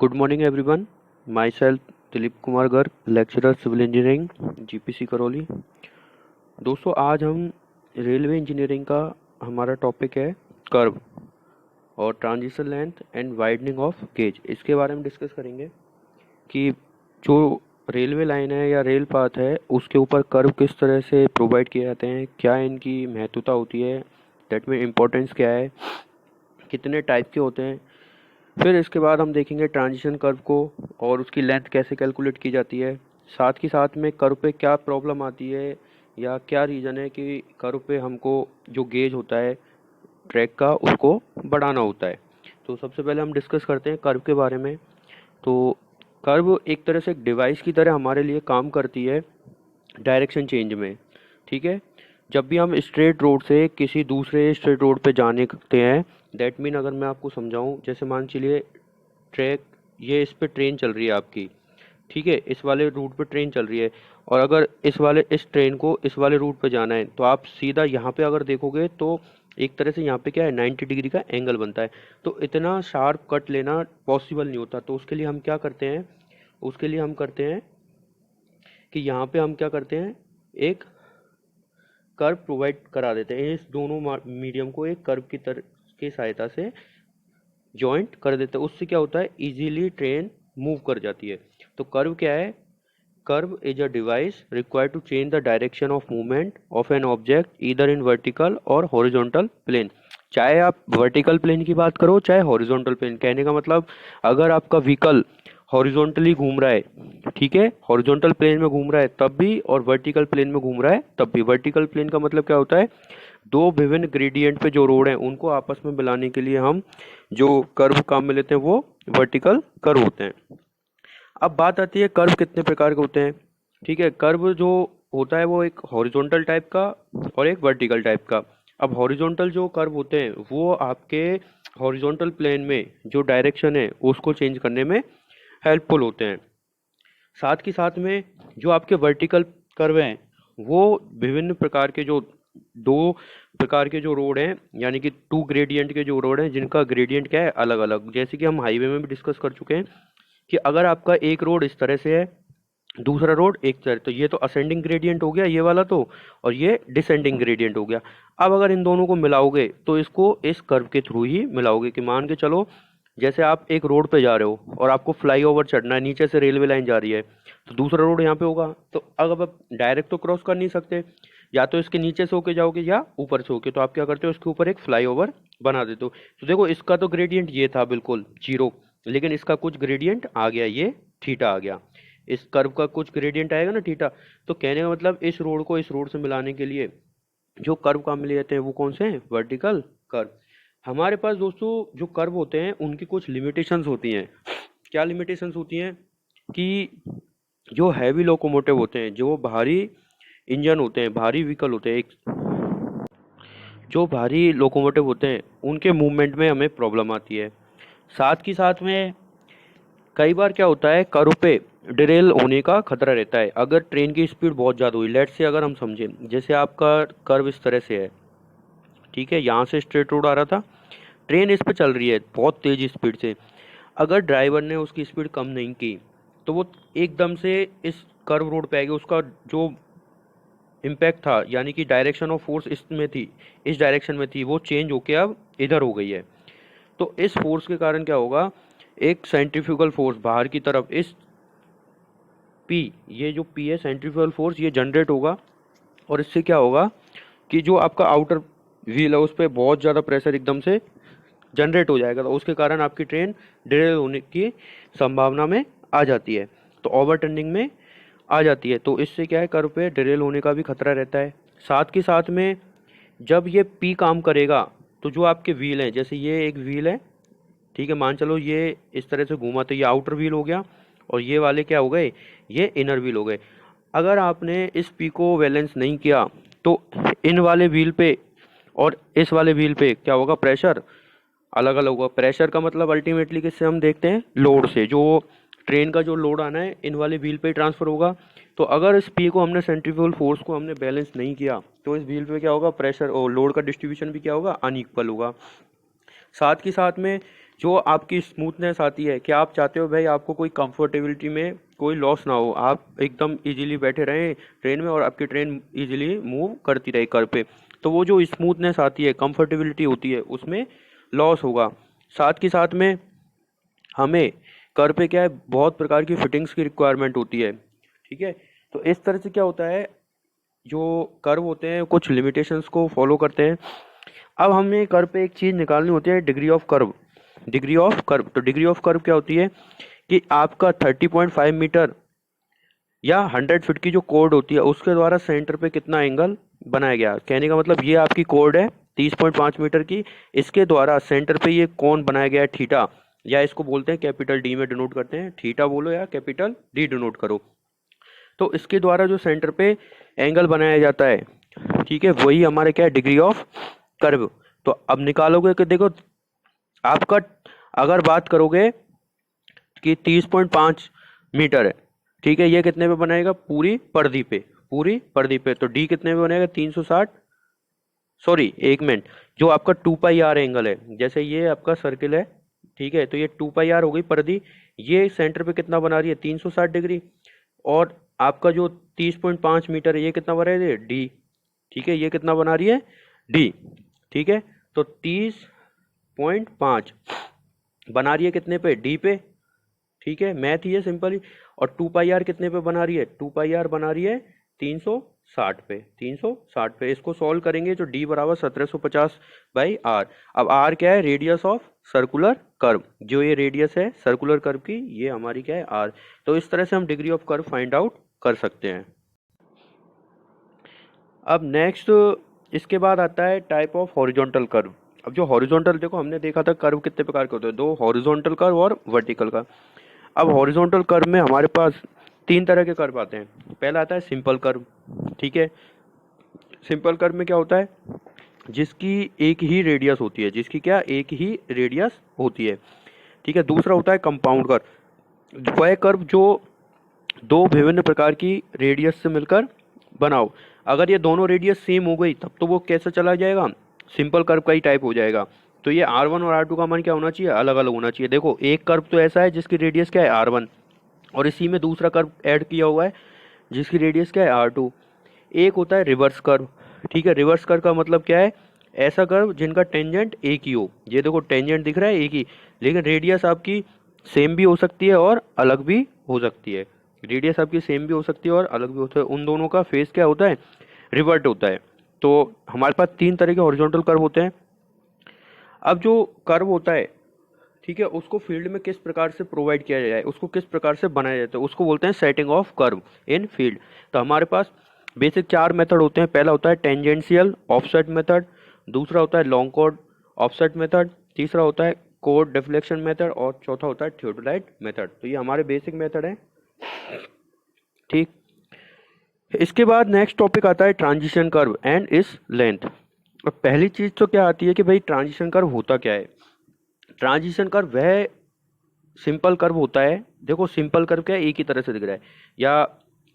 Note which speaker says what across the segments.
Speaker 1: Good morning everyone. Myself Dilip Kumar Garg, lecturer civil engineering GPC Karauli. दोस्तों आज हम रेलवे इंजीनियरिंग का हमारा टॉपिक है कर्व और transition length and widening of gauge. इसके बारे में डिस्कस करेंगे कि जो रेलवे लाइन है या रेल पाथ है उसके ऊपर कर्व किस तरह से प्रोवाइड किए जाते हैं, क्या इनकी महत्वता होती है, दैट में इम्पोर्टेंस क्या है, कितने टाइप के होते हैं। फिर इसके बाद हम देखेंगे ट्रांजिशन कर्व को और उसकी लेंथ कैसे कैलकुलेट की जाती है। साथ ही साथ में कर्व पे क्या प्रॉब्लम आती है या क्या रीज़न है कि कर्व पे हमको जो गेज होता है ट्रैक का उसको बढ़ाना होता है। तो सबसे पहले हम डिस्कस करते हैं कर्व के बारे में। तो कर्व एक तरह से एक डिवाइस की तरह हमारे लिए काम करती है डायरेक्शन चेंज में। ठीक है, जब भी हम स्ट्रेट रोड से किसी दूसरे स्ट्रेट रोड पे जाने लगते हैं, दैट मीन अगर मैं आपको समझाऊं, जैसे मान चलिए ट्रैक ये इस पे ट्रेन चल रही है आपकी, ठीक है, इस वाले रूट पे ट्रेन चल रही है और अगर इस ट्रेन को इस वाले रूट पे जाना है तो आप सीधा यहाँ पे अगर देखोगे तो एक तरह से यहाँ पे क्या है 90 डिग्री का एंगल बनता है। तो इतना शार्प कट लेना पॉसिबल नहीं होता। तो उसके लिए हम क्या करते हैं, उसके लिए हम करते हैं कि यहाँ पे हम क्या करते हैं, एक कर्व प्रोवाइड करा देते हैं। इस दोनों मीडियम को एक कर्व की तरह की सहायता से जॉइंट कर देते हैं। उससे क्या होता है, इजीली ट्रेन मूव कर जाती है। तो कर्व क्या है, curve is a device required to change the direction of movement of an object either in vertical और हॉरिजॉन्टल प्लेन। चाहे आप वर्टिकल प्लेन की बात करो चाहे हॉरिजॉन्टल प्लेन, कहने का मतलब अगर आपका व्हीकल हॉरिजॉन्टली घूम रहा है, ठीक है, हॉरिजॉन्टल प्लेन में घूम रहा है तब भी और वर्टिकल प्लेन में घूम रहा है तब भी। वर्टिकल प्लेन का मतलब क्या होता है, दो विभिन्न ग्रेडियंट पे जो रोड हैं उनको आपस में मिलाने के लिए हम जो कर्व काम में लेते हैं वो वर्टिकल कर्व होते हैं। अब बात आती है कर्व कितने प्रकार के होते हैं। ठीक है, कर्व जो होता है वो एक हॉरिजॉन्टल टाइप का और एक वर्टिकल टाइप का। अब हॉरिजॉन्टल जो कर्व होते हैं वो आपके हॉरिजॉन्टल प्लेन में जो डायरेक्शन है उसको चेंज करने में हेल्पफुल होते हैं। साथ ही साथ में जो आपके वर्टिकल कर्व हैं वो विभिन्न प्रकार के जो दो प्रकार के जो रोड हैं, यानी कि टू ग्रेडियंट के जो रोड हैं जिनका ग्रेडियंट क्या है अलग अलग, जैसे कि हम हाईवे में भी डिस्कस कर चुके हैं कि अगर आपका एक रोड इस तरह से है दूसरा रोड एक तरह, तो ये तो असेंडिंग ग्रेडियंट हो गया ये वाला तो, और ये डिसेंडिंग ग्रेडियंट हो गया। अब अगर इन दोनों को मिलाओगे तो इसको इस कर्व के थ्रू ही मिलाओगे कि मान के चलो जैसे आप एक रोड पे जा रहे हो और आपको फ्लाईओवर चढ़ना है, नीचे से रेलवे लाइन जा रही है तो दूसरा रोड यहाँ पे होगा। तो अगर आप डायरेक्ट तो क्रॉस कर नहीं सकते, या तो इसके नीचे से होके जाओगे या ऊपर से होके, तो आप क्या करते हो इसके ऊपर एक फ्लाईओवर बना देते हो। तो देखो इसका तो ग्रेडियंट ये था बिल्कुल जीरो, लेकिन इसका कुछ ग्रेडियंट आ गया, ये थीटा आ गया। इस कर्व का कुछ ग्रेडियंट आएगा ना थीटा। तो कहने का मतलब इस रोड को इस रोड से मिलाने के लिए जो कर्व काम में लिए जाते हैं वो कौन से हैं, वर्टिकल कर्व। हमारे पास दोस्तों जो कर्व होते हैं उनकी कुछ लिमिटेशंस होती हैं। क्या लिमिटेशंस होती हैं कि जो हैवी लोकोमोटिव होते हैं, जो भारी इंजन होते हैं, भारी व्हीकल होते हैं, जो भारी लोकोमोटिव होते हैं उनके मूवमेंट में हमें प्रॉब्लम आती है। साथ ही साथ में कई बार क्या होता है, कर्व पे डिरेल होने का खतरा रहता है अगर ट्रेन की स्पीड बहुत ज़्यादा हुई। लेट से अगर हम समझें जैसे आपका कर्व इस तरह से है, ठीक है, यहाँ से स्ट्रेट रोड आ रहा था, ट्रेन इस पे चल रही है बहुत तेज़ स्पीड से। अगर ड्राइवर ने उसकी स्पीड कम नहीं की तो वो एकदम से इस कर्व रोड पे आएगी। उसका जो इम्पैक्ट था यानी कि डायरेक्शन ऑफ फोर्स इसमें थी, इस डायरेक्शन में थी, वो चेंज होके अब इधर हो गई है। तो इस फोर्स के कारण क्या होगा, एक सेंट्रीफ्यूगल फोर्स बाहर की तरफ इस पी, ये जो पी है सेंट्रीफ्यूगल फोर्स, ये जनरेट होगा और इससे क्या होगा कि जो आपका आउटर व्हील है उस पर बहुत ज़्यादा प्रेशर एकदम से जनरेट हो जाएगा। तो उसके कारण आपकी ट्रेन डिरेल होने की संभावना में आ जाती है, तो ओवरटर्निंग में आ जाती है। तो इससे क्या है, कर्व पे डिरेल होने का भी खतरा रहता है। साथ ही साथ में जब ये पी काम करेगा तो जो आपके व्हील हैं, जैसे ये एक व्हील है, ठीक है, मान चलो ये इस तरह से घूमा तो ये आउटर व्हील हो गया और ये वाले क्या हो गए, ये इनर व्हील हो गए। अगर आपने इस पी को बैलेंस नहीं किया तो इन वाले व्हील पे और इस वाले व्हील पे क्या होगा, प्रेशर अलग अलग होगा। प्रेशर का मतलब अल्टीमेटली किससे हम देखते हैं, लोड से। जो ट्रेन का जो लोड आना है इन वाले व्हील पे ट्रांसफर होगा। तो अगर इस पी को हमने सेंट्रीफ्यूगल फोर्स को हमने बैलेंस नहीं किया तो इस व्हील पे क्या होगा, प्रेशर और लोड का डिस्ट्रीब्यूशन भी क्या होगा, अनइक्वल होगा। साथ ही साथ में जो आपकी स्मूथनेस आती है कि आप चाहते हो भाई आपको कोई कंफर्टेबिलिटी में कोई लॉस ना हो, आप एकदम इजीली बैठे रहें ट्रेन में और आपकी ट्रेन इजीली मूव करती रहे कर पे, तो वो जो स्मूथनेस आती है, कंफर्टेबिलिटी होती है, उसमें लॉस होगा। साथ के साथ में हमें कर पे क्या है, बहुत प्रकार की फिटिंग्स की रिक्वायरमेंट होती है। ठीक है, तो इस तरह से क्या होता है, जो कर्व होते हैं कुछ लिमिटेशंस को फॉलो करते हैं। अब हमें कर्व पे एक चीज़ निकालनी होती है, degree of curve. Degree of curve, तो डिग्री ऑफ कर्व क्या होती है कि आपका 30.5 मीटर या 100 फीट की जो कोड होती है उसके द्वारा सेंटर पे कितना एंगल बनाया गया। कहने का मतलब ये आपकी कोड है 30.5 मीटर की, इसके द्वारा सेंटर पे ये कोण बनाया गया है थीटा, या इसको बोलते हैं कैपिटल डी में डिनोट करते हैं, थीटा बोलो या कैपिटल डी डिनोट करो। तो इसके द्वारा जो सेंटर पे एंगल बनाया जाता है, ठीक है, वही हमारे क्या है, डिग्री ऑफ कर्व। तो अब निकालोगे कि देखो आपका, अगर बात करोगे कि 30.5 मीटर है, ठीक है, ये कितने पे बनाएगा, पूरी परिधि पे, पूरी परिधि पे, तो डी कितने पे बनेगा 360, सॉरी एक मिनट, जो आपका 2 पाई आर एंगल है, जैसे ये आपका सर्किल है, ठीक है, तो ये 2 पाई आर हो गई परिधि, ये सेंटर पे कितना बना रही है 360 डिग्री, और आपका जो 30.5 मीटर है ये कितना बना रही है डी, ठीक है, ये कितना बना रही है डी, ठीक है, तो 30.5 बना रही है कितने पे, डी पे, ठीक है, मैथ ही है सिंपल ही। और 2 पाई आर कितने पे बना रही है, 2 पाई आर बना रही है 360 पे, 360 पे। इसको सॉल्व करेंगे तो डी बराबर 1750/r। अब आर क्या है, रेडियस ऑफ सर्कुलर कर्व, जो ये रेडियस है सर्कुलर कर्व की, ये हमारी क्या है आर। तो इस तरह से हम degree of curve find out कर सकते हैं। अब नेक्स्ट इसके बाद आता है टाइप ऑफ हॉरिजॉन्टल कर्व। अब जो हॉरिजॉन्टल, देखो हमने देखा था कर्व कितने प्रकार के होते हैं, दो, हॉरिजॉन्टल कर्व और वर्टिकल का। अब हॉरिजॉन्टल कर्व में हमारे पास 3 तरह के कर्व आते हैं। पहला आता है सिंपल कर्व, ठीक है, सिंपल कर्व में क्या होता है, जिसकी एक ही रेडियस होती है, जिसकी क्या एक ही रेडियस होती है, ठीक है। दूसरा होता है कंपाउंड कर्व, वह कर्व जो दो विभिन्न प्रकार की रेडियस से मिलकर बनाओ। अगर ये दोनों रेडियस सेम हो गई तब तो वो कैसे चला जाएगा, सिंपल कर्व का ही टाइप हो जाएगा। तो ये R1 और R2 का मान क्या होना चाहिए, अलग अलग होना चाहिए। देखो एक कर्व तो ऐसा है जिसकी रेडियस क्या है R1, और इसी में दूसरा कर्व ऐड किया हुआ है जिसकी रेडियस क्या है R2। एक होता है रिवर्स कर्व, ठीक है, रिवर्स कर्व का मतलब क्या है, ऐसा कर्व जिनका टेंजेंट एक ही हो। ये देखो टेंजेंट दिख रहा है एक ही, लेकिन रेडियस आपकी सेम भी हो सकती है और अलग भी हो सकती है। रेडियस आपकी सेम भी हो सकती है और अलग भी होता है, उन दोनों का फेस क्या होता है, रिवर्ट होता है। तो हमारे पास 3 तरह के हॉरिजॉन्टल कर्व होते हैं। अब जो कर्व होता है, ठीक है, उसको फील्ड में किस प्रकार से प्रोवाइड किया जाए, उसको किस प्रकार से बनाया जाता है, उसको बोलते हैं setting of curve in field. तो हमारे पास बेसिक 4 मेथड होते हैं। पहला होता है टेंजेंशियल ऑफसेट मेथड, दूसरा होता है लॉन्ग कोड ऑफसेट मेथड, तीसरा होता है कोड डिफ्लेक्शन मेथड, और चौथा होता है थियोडोलाइट मेथड। तो ये हमारे बेसिक मेथड है, ठीक। इसके बाद नेक्स्ट टॉपिक आता है ट्रांजिशन कर्व एंड इस लेंथ। और पहली चीज तो क्या आती है कि भाई ट्रांजिशन कर्व होता क्या है। ट्रांजिशन कर्व वह सिंपल कर्व होता है, देखो सिंपल कर्व क्या है, एक ही तरह से दिख रहा है, या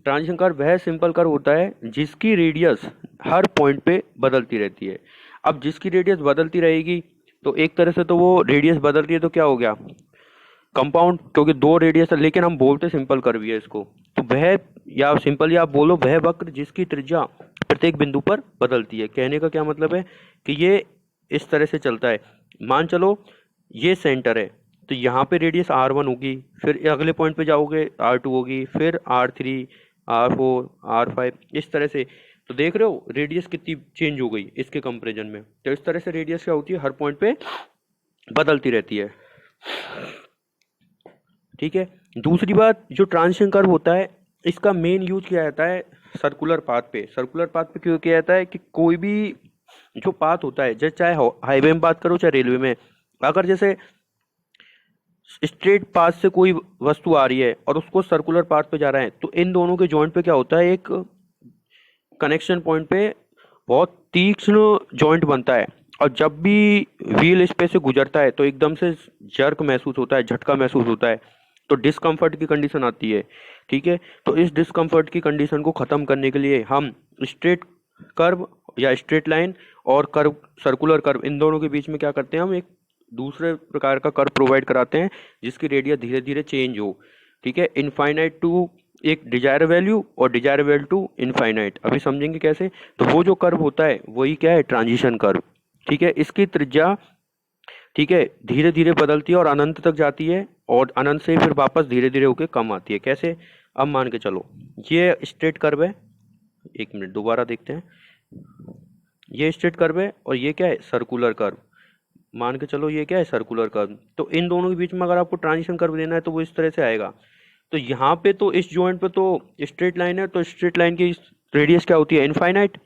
Speaker 1: ट्रांजिशन कर्व वह सिंपल कर्व होता है जिसकी रेडियस हर पॉइंट पे बदलती रहती है। अब जिसकी रेडियस बदलती रहेगी तो एक तरह से तो वो रेडियस बदल रही है तो क्या हो गया, कंपाउंड, क्योंकि 2 रेडियस है, लेकिन हम बोलते सिंपल कर्व ही है इसको। तो वह, या सिंपल या आप बोलो वह वक्र जिसकी त्रिज्या प्रत्येक बिंदु पर बदलती है। कहने का क्या मतलब है कि ये इस तरह से चलता है। मान चलो ये सेंटर है, तो यहाँ पे रेडियस R1 होगी, फिर अगले पॉइंट पे जाओगे R2 होगी, फिर R3, R4, R5, इस तरह से। तो देख रहे हो रेडियस कितनी चेंज हो गई इसके कंपैरिजन में। तो इस तरह से रेडियस क्या होती है, हर पॉइंट पे बदलती रहती है, ठीक है। दूसरी बात, जो ट्रांजिशन कर्व होता है इसका मेन यूज किया जाता है सर्कुलर पाथ पे। सर्कुलर पाथ पे क्यों किया जाता है कि कोई भी जो पाथ होता है, जैसे चाहे हाईवे में बात करो चाहे रेलवे में, अगर जैसे स्ट्रेट पाथ से कोई वस्तु आ रही है और उसको सर्कुलर पाथ पे जा रहा है, तो इन दोनों के जॉइंट पे क्या होता है, एक कनेक्शन पॉइंट पे बहुत तीक्ष्ण जॉइंट बनता है, और जब भी व्हील इस पे से गुजरता है तो एकदम से जर्क महसूस होता है, झटका महसूस होता है, तो डिस्कम्फर्ट की कंडीशन आती है, ठीक है। तो इस डिस्कम्फर्ट की कंडीशन को ख़त्म करने के लिए हम स्ट्रेट कर्व या स्ट्रेट लाइन और कर्व, सर्कुलर कर्व, इन दोनों के बीच में क्या करते हैं, हम एक दूसरे प्रकार का कर्व प्रोवाइड कराते हैं जिसकी रेडियस धीरे धीरे चेंज हो। ठीक है, इनफाइनाइट टू एक डिजायर वैल्यू और डिजायर वैल्यू टू इनफाइनाइट। अभी समझेंगे कैसे। तो वो जो कर्व होता है वही क्या है, ट्रांजिशन कर्व। ठीक है, इसकी त्रिज्या ठीक है धीरे धीरे बदलती है और अनंत तक जाती है, और अनंत से फिर वापस धीरे धीरे होके कम आती है। कैसे, अब मान के चलो ये स्ट्रेट कर्व है, एक मिनट दोबारा देखते हैं। ये स्ट्रेट कर्व है और ये क्या है, सर्कुलर कर्व। मान के चलो ये क्या है, सर्कुलर कर्व। तो इन दोनों के बीच में अगर आपको ट्रांजिशन कर्व देना है तो वो इस तरह से आएगा। तो यहाँ पे तो इस जॉइंट पे तो स्ट्रेट लाइन है, तो स्ट्रेट लाइन की रेडियस क्या होती है, इनफाइनाइट।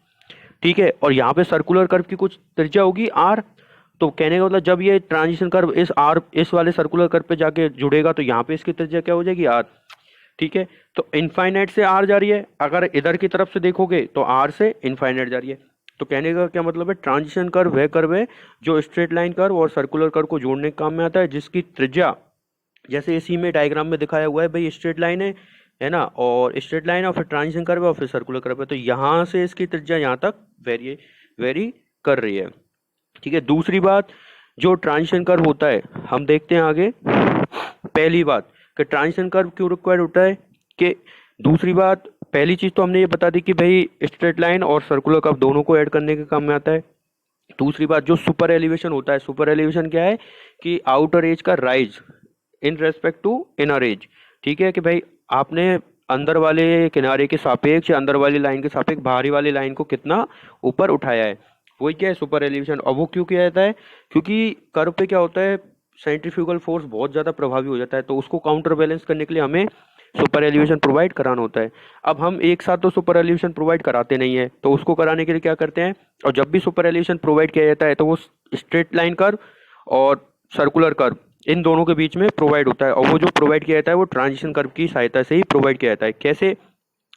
Speaker 1: ठीक है, और यहाँ पे सर्कुलर कर्व की कुछ त्रिज्या होगी आर। तो कहने का मतलब जब ये ट्रांजिशन कर्व इस वाले सर्कुलर कर्व पे जाके जुड़ेगा तो यहाँ पे इसकी त्रिज्या क्या हो जाएगी, आर। ठीक है, तो इनफाइनाइट से आर जा रही है, अगर इधर की तरफ से देखोगे तो आर से इनफाइनाइट जा रही है। तो कहने का क्या मतलब है, ट्रांजिशन कर्व वह कर्व है जो स्ट्रेट लाइन कर्व और सर्कुलर कर्व को जोड़ने के काम में आता है, जिसकी त्रिज्या जैसे इसी में डायग्राम में दिखाया हुआ है भाई, स्ट्रेट लाइन है ना, और स्ट्रेट लाइन और फिर ट्रांजिशन कर्व और फिर सर्कुलर कर्व है। तो यहाँ से इसकी त्रिज्या यहाँ तक वेरी कर रही है। ठीक है, दूसरी बात जो ट्रांजिशन कर्व होता है हम देखते हैं आगे। पहली बात कि ट्रांजिशन कर्व क्यों रिक्वायर्ड होता है, कि दूसरी बात, पहली चीज तो हमने ये बता दी कि भाई स्ट्रेट लाइन और सर्कुलर कर्व दोनों को ऐड करने के काम में आता है। दूसरी बात जो सुपर एलिवेशन होता है, सुपर एलिवेशन क्या है कि आउटर एज का rise in respect to inner edge. ठीक है, कि भाई आपने अंदर वाले किनारे के सापेक्ष या अंदर वाली लाइन के सापेक्ष बाहरी वाली लाइन को कितना ऊपर उठाया है, वही क्या है, सुपर एलिवेशन। और वो क्यों किया जाता है, क्योंकि कर्व पे क्या होता है, सेंट्रीफ्यूगल फोर्स बहुत ज़्यादा प्रभावी हो जाता है, तो उसको काउंटर बैलेंस करने के लिए हमें सुपर एलिवेशन प्रोवाइड कराना होता है। अब हम एक साथ तो सुपर एलिवेशन प्रोवाइड कराते नहीं है, तो उसको कराने के लिए क्या करते हैं, और जब भी सुपर एलिवेशन प्रोवाइड किया जाता है तो वो स्ट्रेट लाइन कर्व और सर्कुलर कर्व इन दोनों के बीच में प्रोवाइड होता है, और वो जो प्रोवाइड किया जाता है वो ट्रांजिशन कर्व की सहायता से ही प्रोवाइड किया जाता है। कैसे,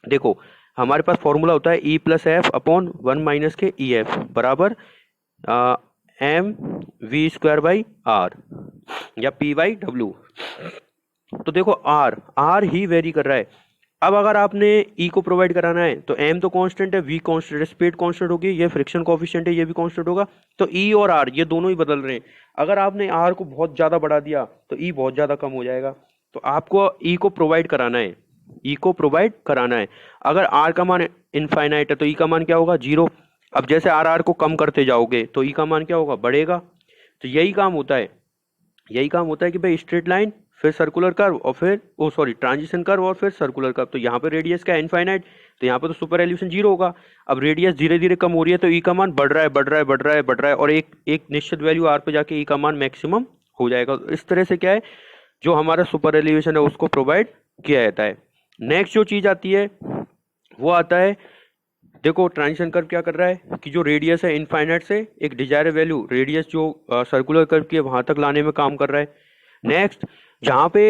Speaker 1: देखो हमारे पास फॉर्मूला होता है E plus F upon 1 minus K E F बराबर M V square by R या पी बाई डब्ल्यू। तो देखो आर ही वेरी कर रहा है। अब अगर आपने ई को प्रोवाइड कराना है तो एम तो कांस्टेंट है, वी कांस्टेंट है, स्पीड कांस्टेंट होगी, ये फ्रिक्शन कोएफिशिएंट है, ये भी कांस्टेंट होगा। तो ई और आर ये दोनों ही बदल रहे हैं। अगर आपने आर को बहुत ज़्यादा बढ़ा दिया तो ई बहुत ज़्यादा कम हो जाएगा। तो आपको ई को प्रोवाइड कराना है, ई को प्रोवाइड कराना है। अगर आर का मान इनफाइनाइट है तो ई का मान क्या होगा, 0। अब जैसे आर को कम करते जाओगे तो ई का मान क्या होगा, बढ़ेगा। तो यही काम होता है, यही काम होता है कि भाई स्ट्रेट लाइन फिर सर्कुलर कर्व और फिर ट्रांजिशन कर्व और फिर सर्कुलर कर्व। तो यहाँ पे रेडियस क्या है, इनफाइनाइट, तो यहाँ पे तो सुपर एलिवेशन 0 होगा। अब रेडियस धीरे धीरे कम हो रही है तो ई का मान बढ़ रहा है बढ़ रहा है बढ़ रहा है बढ़ रहा है, और एक निश्चित वैल्यू आर पे जाके ई का मान मैक्सिमम हो जाएगा। इस तरह से क्या है, जो हमारा सुपर एलिवेशन है उसको प्रोवाइड किया जाता है। नेक्स्ट जो चीज आती है वो आता है, देखो ट्रांजिशन कर्व क्या कर रहा है कि जो रेडियस है इनफाइनाइट से एक डिजायर वैल्यू रेडियस जो सर्कुलर कर्व की है वहां तक लाने में काम कर रहा है। नेक्स्ट जहाँ पे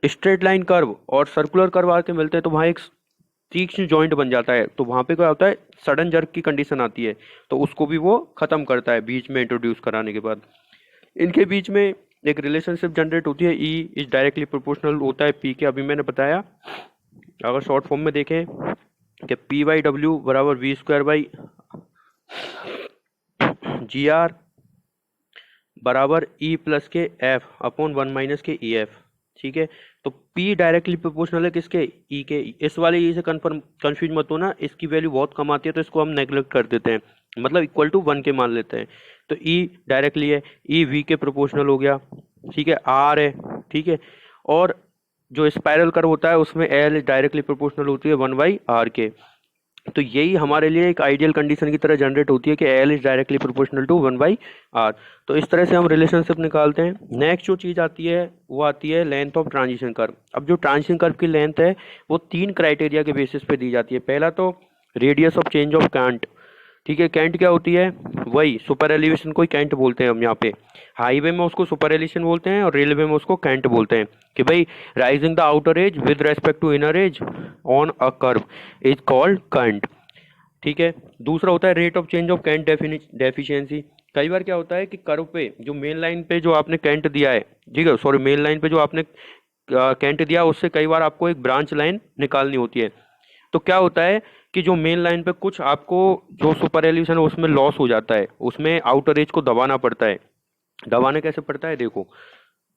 Speaker 1: स्ट्रेट लाइन कर्व और सर्कुलर कर्व आके मिलते हैं तो वहाँ एक तीक्ष्ण जॉइंट बन जाता है, तो वहाँ पे क्या होता है, सडन जर्क की कंडीशन आती है, तो उसको भी वो खत्म करता है बीच में इंट्रोड्यूस कराने के बाद। इनके बीच में एक रिलेशनशिप जनरेट होती है, ई इज डायरेक्टली प्रोपोर्शनल होता है पी के। अभी मैंने बताया, अगर शॉर्ट फॉर्म में देखें कि पी बाई डब्ल्यू बराबर V square by G R बराबर E plus K F upon 1 minus K E F. ठीक है, तो P डायरेक्टली प्रोपोर्शनल है किसके, E के। इस वाले E से कंफ्यूज मत होना, इसकी वैल्यू बहुत कम आती है तो इसको हम नेग्लेक्ट कर देते हैं, मतलब इक्वल टू 1 के मान लेते हैं। तो E डायरेक्टली है, E V के प्रोपोर्शनल हो गया। ठीक है, R है, ठीक है, और जो स्पाइरल कर्व होता है उसमें L डायरेक्टली प्रोपोर्शनल होती है 1 बाई R के। तो यही हमारे लिए एक आइडियल कंडीशन की तरह जनरेट होती है कि L is directly proportional to 1 by R। तो इस तरह से हम रिलेशनशिप निकालते हैं। नेक्स्ट जो चीज़ आती है वो आती है लेंथ ऑफ ट्रांजिशन कर्व। अब जो ट्रांजिशन कर्व की लेंथ है वो 3 क्राइटेरिया के बेसिस पे दी जाती है। पहला तो radius of change of cant. ठीक है, कैंट क्या होती है, वही सुपर एलिवेशन को ही कैंट बोलते हैं हम यहाँ पे। हाईवे में उसको सुपर एलिवेशन बोलते हैं और रेलवे में उसको कैंट बोलते हैं, कि भाई rising the outer edge with respect to inner edge on a curve is called cant. ठीक है, दूसरा होता है rate of change of cant deficiency. कई बार क्या होता है कि कर्व पे जो मेन लाइन पे जो आपने कैंट दिया है, ठीक है, सॉरी मेन लाइन पे जो आपने कैंट दिया उससे कई बार आपको एक ब्रांच लाइन निकालनी होती है। तो क्या होता है कि जो मेन लाइन पे कुछ आपको जो सुपर एलिवेशन है उसमें लॉस हो जाता है, उसमें आउटर एज को दबाना पड़ता है। दबाना कैसे पड़ता है, देखो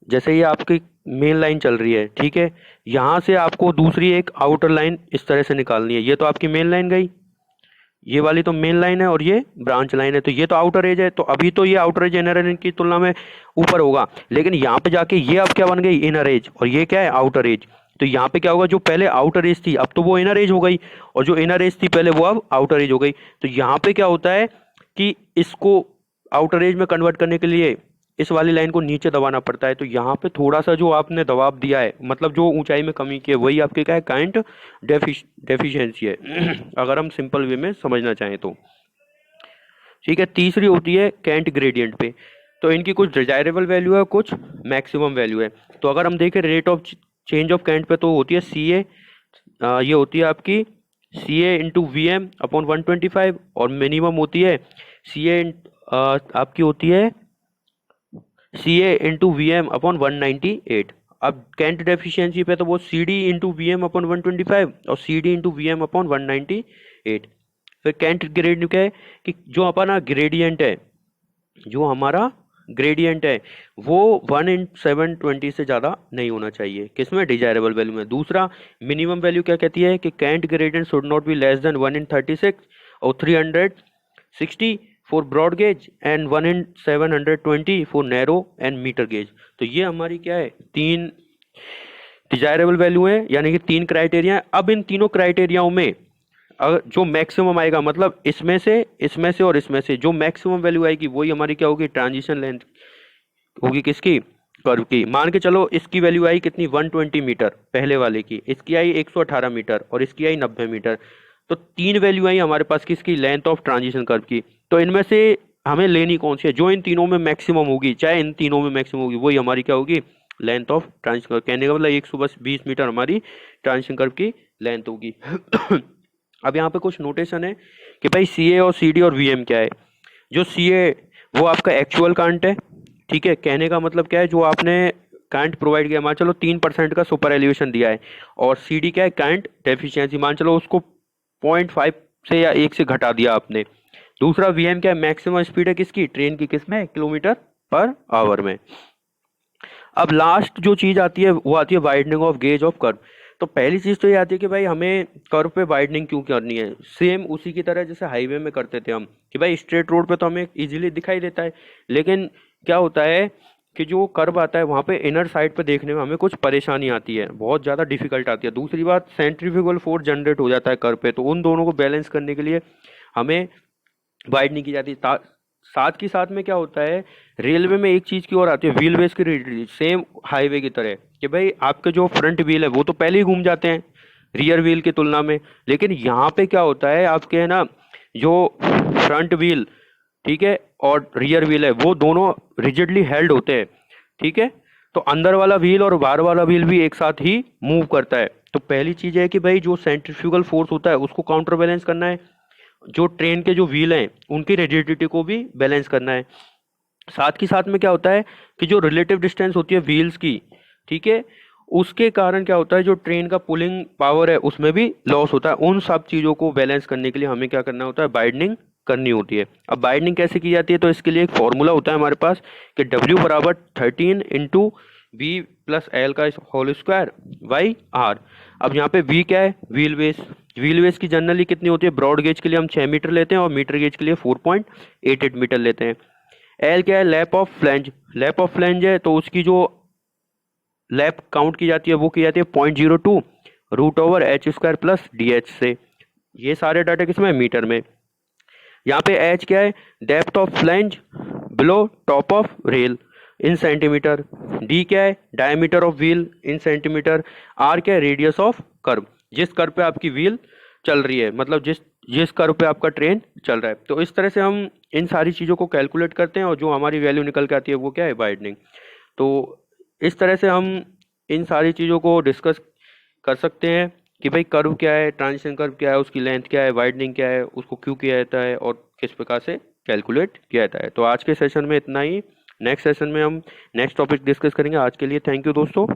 Speaker 1: जैसे ये आपकी मेन लाइन चल रही है, ठीक है, यहाँ से आपको दूसरी एक आउटर लाइन इस तरह से निकालनी है। ये तो आपकी मेन लाइन गई, ये वाली तो मेन लाइन है और ये ब्रांच लाइन है, तो ये तो आउटर एज है, तो अभी तो ये आउटर एज इनर एज की तुलना में ऊपर होगा, लेकिन यहाँ पे जाके ये अब क्या बन गई, इनर एज, और ये क्या है, आउटर एज। तो यहाँ पे क्या होगा, जो पहले आउटर एज थी अब तो वो इनर एज हो गई, और जो इनर एज थी पहले वो अब आउटर एज हो गई। तो यहाँ पे क्या होता है कि इसको आउटर एज में कन्वर्ट करने के लिए इस वाली लाइन को नीचे दबाना पड़ता है। तो यहाँ पे थोड़ा सा जो आपने दबाव दिया है, मतलब जो ऊंचाई में कमी की है, वही आपके क्या है, काइंड डेफिशिएंसी है अगर हम सिंपल वे में समझना चाहें तो। ठीक है, तीसरी होती है कैंट ग्रेडियंट पे। तो इनकी कुछ डिजायरेबल वैल्यू है, कुछ मैक्सिमम वैल्यू है। तो अगर हम देखें rate of change of cant पे, तो होती है सी ए, ये होती है आपकी सी A into V M upon 125, और मिनिमम होती है सी ए आपकी होती है C A into V M upon 198। अब कैंट डेफिशिएंसी पे तो वो C D into V M upon 125 और C D into V M upon 198। फिर कैंट ग्रेडियंट क्या है कि जो अपना ग्रेडियंट है, जो हमारा ग्रेडियंट है वो 1/720 से ज़्यादा नहीं होना चाहिए, किसमें, डिजायरेबल वैल्यू में। दूसरा मिनिमम वैल्यू क्या कहती है कि cant gradient should not be less than 1/36 और 360 for broad gauge and 1/720 for narrow and metre gauge. तो ये हमारी क्या है, तीन डिजायरेबल वैल्यू है, यानी कि तीन क्राइटेरिया है। अब इन तीनों क्राइटेरियाओं में अगर जो मैक्सिमम आएगा, मतलब इसमें से और इसमें से जो मैक्सिमम वैल्यू आएगी वही हमारी क्या होगी, ट्रांजिशन लेंथ होगी, किसकी, कर्व की। मान के चलो इसकी वैल्यू आई कितनी, 120 मीटर पहले वाले की, इसकी आई 118 मीटर और इसकी आई 90 मीटर। तो तीन वैल्यू आई हमारे पास किसकी, लेंथ ऑफ ट्रांजिशन कर्व की। तो इनमें से हमें लेनी कौन सी है, जो इन तीनों में मैक्सिमम होगी, चाहे इन तीनों में मैक्सिमम होगी, वही हमारी क्या होगी, लेंथ ऑफ ट्रांजिशन कर्व। कहने का मतलब 120 मीटर हमारी ट्रांजिशन कर्व की लेंथ होगी अब यहाँ पे कुछ नोटेशन है कि भाई सी ए और सी डी और वी एम क्या है। जो सी ए वो आपका एक्चुअल करंट है, ठीक है, कहने का मतलब क्या है, जो आपने करंट प्रोवाइड किया, मान चलो 3% का सुपर एलिवेशन दिया है, और सी डी क्या है, करंट डेफिशिएंसी, मान चलो उसको 0.5 से या 1 से घटा दिया आपने। दूसरा वी एम क्या है, मैक्सिमम स्पीड है किसकी, ट्रेन की, किसमें, किलोमीटर पर आवर में। अब लास्ट जो चीज आती है वो आती है widening of gauge of curve. तो पहली चीज तो ये आती है कि भाई हमें कर्व पे वाइडनिंग क्यों करनी है, सेम उसी की तरह जैसे हाईवे में करते थे हम, कि भाई स्ट्रेट रोड पे तो हमें इजीली दिखाई देता है, लेकिन क्या होता है कि जो कर्व आता है वहाँ पे इनर साइड पे देखने में हमें कुछ परेशानी आती है, बहुत ज़्यादा डिफिकल्ट आती है। दूसरी बात, सेंट्रीफ्यूगल फोर्स जनरेट हो जाता है कर्व पे, तो उन दोनों को बैलेंस करने के लिए हमें वाइडनिंग की जाती है। साथ ही साथ में क्या होता है, रेलवे में एक चीज की और आती है, व्हील बेस की रिजिडिटी, सेम हाईवे की तरह, कि भाई आपके जो फ्रंट व्हील है वो तो पहले ही घूम जाते हैं रियर व्हील की तुलना में, लेकिन यहाँ पे क्या होता है आपके, है ना, जो फ्रंट व्हील, ठीक है, और रियर व्हील है वो दोनों रिजिडली हेल्ड होते हैं, ठीक है। तो अंदर वाला व्हील और बाहर वाला व्हील भी एक साथ ही मूव करता है। तो पहली चीज है कि भाई जो सेंट्रीफ्यूगल फोर्स होता है उसको काउंटर बैलेंस करना है, जो ट्रेन के जो व्हील हैं उनकी रिजिडिटी को भी बैलेंस करना है। साथ ही साथ में क्या होता है कि जो रिलेटिव डिस्टेंस होती है व्हील्स की, ठीक है, उसके कारण क्या होता है, जो ट्रेन का पुलिंग पावर है उसमें भी लॉस होता है। उन सब चीज़ों को बैलेंस करने के लिए हमें क्या करना होता है, बाइंडिंग करनी होती है। अब बाइंडिंग कैसे की जाती है, तो इसके लिए एक फॉर्मूला होता है हमारे पास कि W बराबर 13 इंटू वी प्लस एल का होल स्क्वायर बाई आर। अब यहाँ पे वी क्या है, व्हील बेस। व्हील बेस की जनरली कितनी होती है, ब्रॉड गेज के लिए हम 6 मीटर लेते हैं और मीटर गेज के लिए 4.88 मीटर लेते हैं। एल क्या है, lap of flange. Lap of flange है तो उसकी जो लैप काउंट की जाती है वो की जाती है 0.02 root over H square plus D H से। ये सारे डाटा किसमें, मीटर में। यहाँ पे एच क्या है, depth of flange below top of rail in centimetre. D क्या है, diameter of wheel in centimetre. R क्या है, रेडियस ऑफ कर्व, जिस कर्व पे आपकी व्हील चल रही है, मतलब जिस जिस कर्व पे आपका ट्रेन चल रहा है। तो इस तरह से हम इन सारी चीज़ों को कैलकुलेट करते हैं और जो हमारी वैल्यू निकल के आती है वो क्या है, वाइडनिंग। तो इस तरह से हम इन सारी चीज़ों को डिस्कस कर सकते हैं कि भाई कर्व क्या है, ट्रांजिशन कर्व क्या है, उसकी लेंथ क्या है, वाइडनिंग क्या है, उसको क्यों किया जाता है और किस प्रकार से कैलकुलेट किया जाता है। तो आज के सेशन में इतना ही। नेक्स्ट सेशन में हम नेक्स्ट टॉपिक डिस्कस करेंगे। आज के लिए थैंक यू दोस्तों।